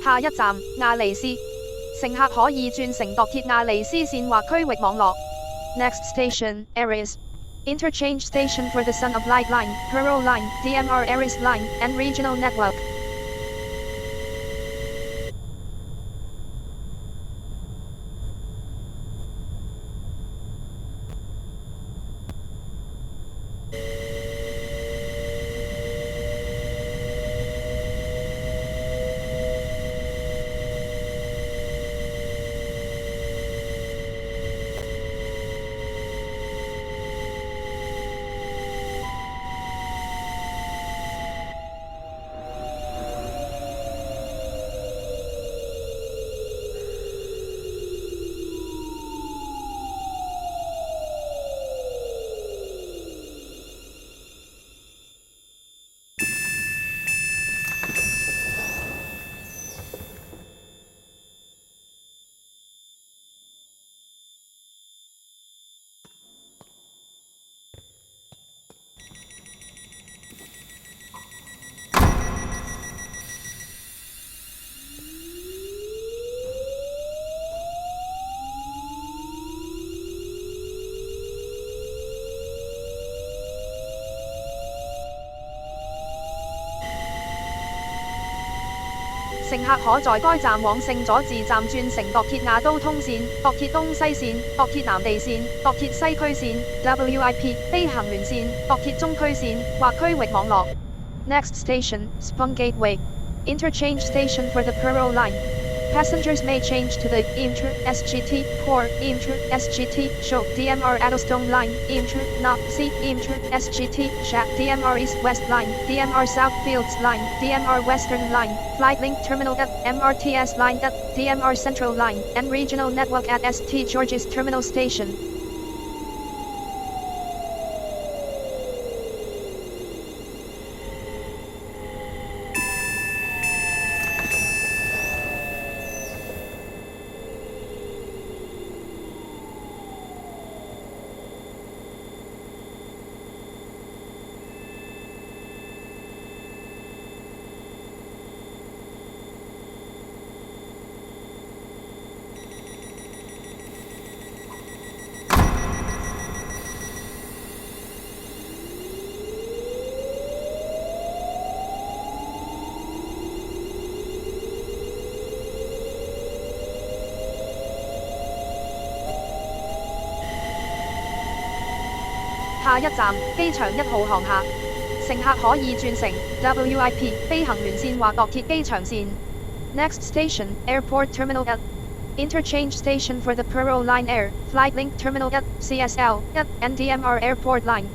下一站亞利斯，乘客可以轉乘度鐵亞利斯線或區域網絡。Next station, Aries. Interchange station for the Son of Light Line, Pearl Line, DMR Aries Line, and Regional Network.乘客可在該站往聖佐治站轉乘度鐵亞都通線、度鐵東西線、度鐵南地線、度鐵西區線、WIP 非行聯線、度鐵中區線或區域網絡。Next station, Spong Gateway. Interchange station for the Pearl Line. Passengers may change to the Inter SGT Port Inter SGT Show DMR Addlestone Line Inter Nazi Inter SGT Shack DMR East West Line DMR South Fields Line DMR Western Line Flight Link Terminal at MRTS Line at DMR Central Line and Regional Network at St. George's Terminal Station.下一站機場1號航廈，乘客可以轉乘 WIP 飛行聯線或度鐵機場線。Next station, Airport Terminal 1. Interchange station for the Pearl Line Air, Flight Link Terminal 1, CSL 1, and DMR Airport Line.